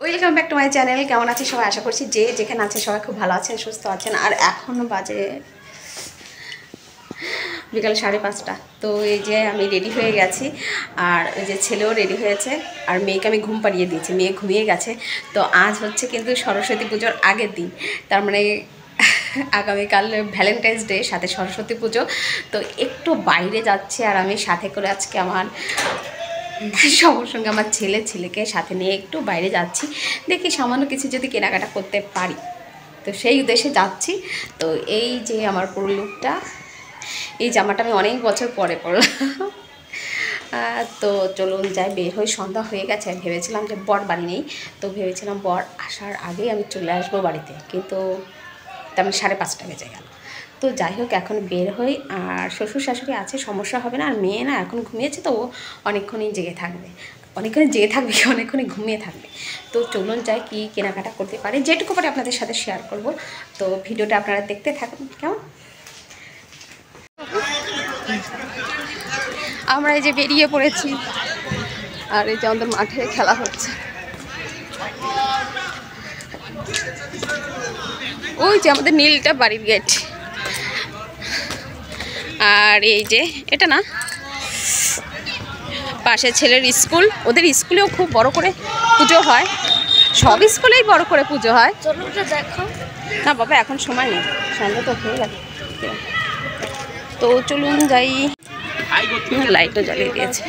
Welcome back to my channel. কেমন আছে সবাই? আশা করছি যে যেখানে আছে সবাই খুব ভালো আছেন, সুস্থ আছেন। আর এখনও বাজে বিকাল 5:30। তো এই যে আমি রেডি হয়ে গেছি, আর ওই যে ছেলেও রেডি হয়েছে, আর মেয়েকে আমি ঘুম পাড়িয়ে দিয়েছি, মেয়ে ঘুমিয়ে গেছে। তো আজ হচ্ছে কিন্তু সরস্বতী পুজোর আগের দিন, তার মানে আগামীকাল ভ্যালেন্টাইন্স ডে, সাথে সরস্বতী পুজো। তো একটু বাইরে যাচ্ছি, আর আমি সাথে করে আজকে আমার সবার সঙ্গে আমার ছেলেকে সাথে নিয়ে একটু বাইরে যাচ্ছি। দেখি সামান্য কিছু যদি কেনাকাটা করতে পারি, তো সেই উদ্দেশ্যে যাচ্ছি। তো এই যে আমার পুরো লুকটা, এই জামাটা আমি অনেক বছর পরে পরলাম। তো চলুন যাই, বের হয়ে সন্ধ্যা হয়ে গেছে। আমি ভেবেছিলাম যে বর বাড়ি নেই, তো ভেবেছিলাম বর আসার আগেই আমি চলে আসবো বাড়িতে, কিন্তু তেমন 5:30 বেজে গেল। তো যাই হোক, এখন বের হই। আর শ্বশুর শাশুড়ি আছে, সমস্যা হবে না। আর মেয়ে না এখন ঘুমিয়েছে, তো ও অনেকক্ষণই জেগে থাকবে, অনেকক্ষণই ঘুমিয়ে থাকবে। তো চলুন যাই, কি কেনাকাটা করতে পারি, যেটুকু পারে আপনাদের সাথে শেয়ার করব। তো ভিডিওটা আপনারা দেখতে থাকুন। কেমন? আমরা এই যে বেরিয়ে পড়েছি, আর এই যে আমাদের মাঠে খেলা হচ্ছে। ওই যে আমাদের নীলটা বাড়ির গেট, আর এই যে এটা না পাশে ছেলের স্কুল, ওদের স্কুলেও খুব বড় করে পুজো হয়, সব স্কুলেই বড় করে পুজো হয়। দেখো না বাবা, এখন সময় নেই, সন্ধ্যা তো হয়ে গেল। তো চলুন যাই, লাইটও জ্বালিয়ে দিয়েছে।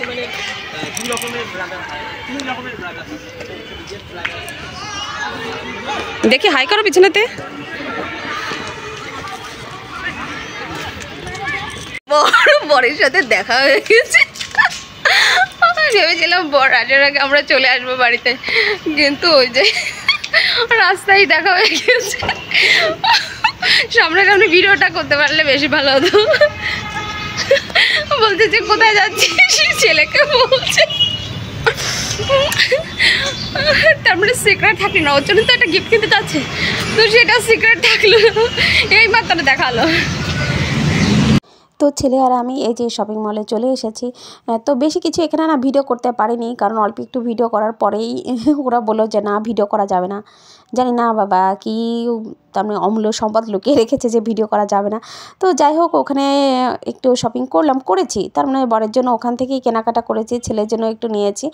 দেখি হাই করো পিছনেতে। বরের সাথে দেখা হয়ে গেছে। ভেবেছিলাম বর আসার আগে আমরা চলে আসবো বাড়িতে, কিন্তু ওই যে রাস্তায় দেখা হয়ে গেছে। সামনাসামনি ভিডিওটা করতে পারলে বেশি ভালো হতো। বলতেছে কোথায় যাচ্ছিস, ছেলেকে বলছে। তারপরে সিক্রেট থাকলো না, ওর জন্য তো একটা গিফট কিনতে চাচ্ছে, তো সেটা সিক্রেট থাকলো, এই মাত্র দেখালো। তো ছেলে আর আমি এই যে শপিং মলে চলে এসেছি। তো বেশি কিছু এখানে না ভিডিও করতে পারিনি, কারণ অল্প একটু ভিডিও করার পরেই ওরা বললো যে না, ভিডিও করা যাবে না। জানি না বাবা কি তার মানে অমূল্য সম্পদ লুকিয়ে রেখেছে যে ভিডিও করা যাবে না। তো যাই হোক, ওখানে একটু শপিং করেছি, তার মানে বরের জন্য ওখান থেকেই কেনাকাটা করেছি, ছেলের জন্য একটু নিয়েছি।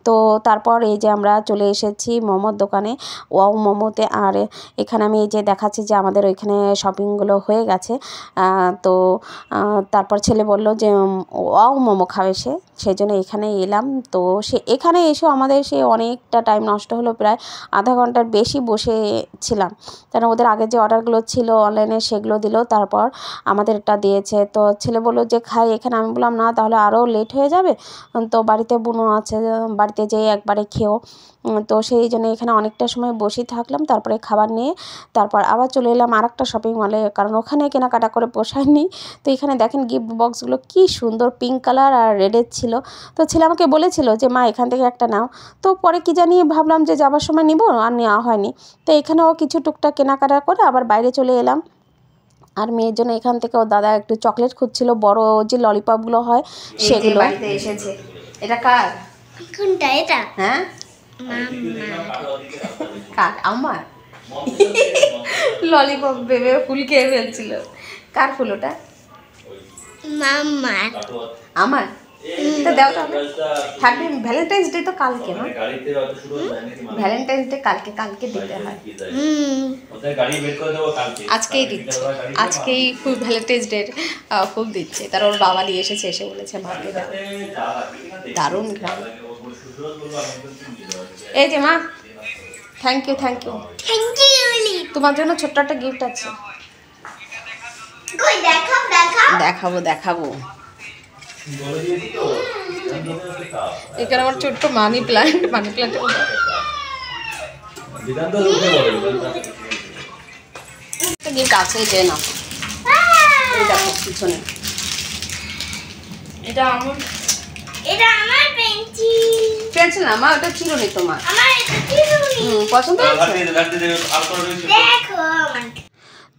তো তারপর এই যে আমরা চলে এসেছি মোমোর দোকানে, ওয়াও মোমোতে। আর এখানে আমি এই যে দেখাচ্ছি যে আমাদের ওইখানে শপিংগুলো হয়ে গেছে। তো তারপর ছেলে বলল যে ওয়াও মোমো খাবে সে, সেই জন্য এখানে এলাম। তো সে এখানে এসেও আমাদের সে অনেকটা টাইম নষ্ট হলো, প্রায় আধা ঘন্টার বেশি বসেছিলাম, কারণ ওদের আগে যে অর্ডারগুলো ছিল অনলাইনে সেগুলো দিল, তারপর আমাদেরটা দিয়েছে। তো ছেলে বললো যে খাই এখানে, আমি বললাম না, তাহলে আরও লেট হয়ে যাবে, তো বাড়িতে বুনো আছে, বাড়িতে যেয়ে একবারে খেও। তো সেই জন্য এখানে অনেকটা সময় বসেই থাকলাম, তারপরে খাবার নিয়ে তারপর আবার চলে এলাম আর একটা শপিং মলে, কারণ ওখানে কেনাকাটা করে পোষায়নি। তো এখানে দেখেন গিফট বক্সগুলো কি সুন্দর, পিঙ্ক কালার আর রেডের ছিল। তো ছেলে আমাকে বলেছিল যে মা এখান থেকে একটা নাও, তো পরে কি জানি ভাবলাম যে যাবার সময় নিব, আর নেওয়া হয়নি। তো এখানেও কিছু টুকটাক কেনাকাটা করে আবার বাইরে চলে এলাম। আর মেয়ের জন্য এখান থেকে ওর দাদা একটু চকলেট খুঁজছিল, বড় যে ললিপপগুলো হয় সেগুলো। বাড়িতে এসেছে। এটা কার? কোনটা এটা? হ্যাঁ কার? আমার ললিপপ ভেবে ফুল খেয়ে ফেলছিল। কার ফুল ওটা? মাম্মার। আমার? তো দাও তো। হ্যাপি ভ্যালেন্টাইন্স ডে তো কালকে না? ভ্যালেন্টাইন্স ডে কালকে দিতে হয়। আজকেই দিচ্ছে, আজকেই ফুল ভ্যালেন্টাইন্স ডে ফুল দিচ্ছে। তার ওর বাবা নিয়ে এসেছে, এসে বলেছে মাকে দাও। দারুণ ঘ্রাণ। এই যে মা, থ্যাংক ইউ। তোমার জন্য ছোট্ট একটা গিফট আছে। দেখাবো। এখানে আমার ছোট্ট মানি প্ল্যান্ট গিফট আছে, যে না এই দেখো পিছনে। এটা আমার পেন্সিল না মা, ওটা চিরুনি তোমার। পছন্দ হয়েছে?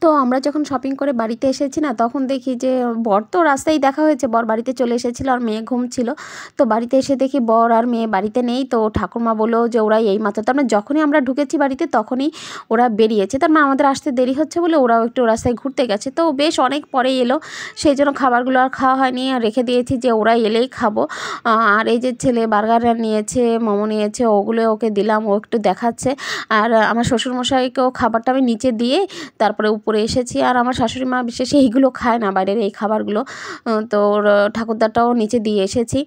তো আমরা যখন শপিং করে বাড়িতে এসেছি না, তখন দেখি যে বর তো রাস্তায় দেখা হয়েছে, বর বাড়িতে চলে এসেছিলো আর মেয়ে ঘুমছিল। তো বাড়িতে এসে দেখি বর আর মেয়ে বাড়িতে নেই। তো ঠাকুরমা বললো যে ওরা এইমাত্র, তার মানে যখনই আমরা ঢুকেছি বাড়িতে তখনই ওরা বেরিয়েছে। তার মানে আমাদের আসতে দেরি হচ্ছে বলে ওরাও একটু রাস্তায় ঘুরতে গেছে। তো বেশ অনেক পরে এলো, সেই জন্য খাবারগুলো আর খাওয়া হয়নি, আর রেখে দিয়েছি যে ওরা এলেই খাবো। আর এই যে ছেলে বার্গার নিয়েছে, মোমো নিয়েছে, ওগুলো ওকে দিলাম, ও একটু দেখাচ্ছে। আর আমার শ্বশুরমশাইকেও খাবারটা আমি নিচে দিয়ে তারপরে উপরে এসেছি। আর আমার শাশুড়ি মা বিশেষ এইগুলো খায় না, বাইরের এই খাবারগুলো। তো ওর ঠাকুরদারটাও নিচে দিয়ে এসেছি।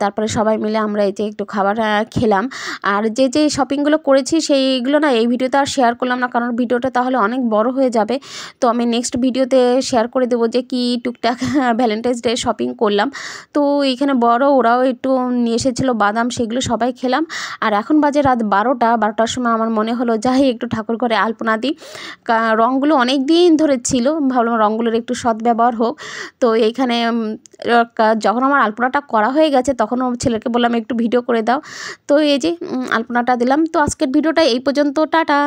তারপরে সবাই মিলে আমরা এই যে একটু খাবার খেলাম। আর যে শপিংগুলো করেছি সেইগুলো না এই ভিডিওতে আর শেয়ার করলাম না, কারণ ভিডিওটা তাহলে অনেক বড় হয়ে যাবে। তো আমি নেক্সট ভিডিওতে শেয়ার করে দেবো যে কি টুকটাক ভ্যালেন্টাইন্স ডে শপিং করলাম। তো এইখানে বড় ওরাও একটু নিয়ে এসেছিলো বাদাম, সেগুলো সবাই খেলাম। আর এখন বাজে রাত 12টার সময় আমার মনে হলো যাই একটু ঠাকুর ঘরে আলপনা দিই। রঙগুলো অনেক দিন ধরে ছিল, ভাবলাম রঙগুলোর একটু সদ্ব্যবহার হোক। তো এইখানে যখন আমার আলপনাটা করা হয়ে গেছে তখন ছেলেকে বললাম একটু ভিডিও করে দাও। তো এই যে আলপনাটা দিলাম। তো আজকের ভিডিওটা এই পর্যন্ত, টাটা।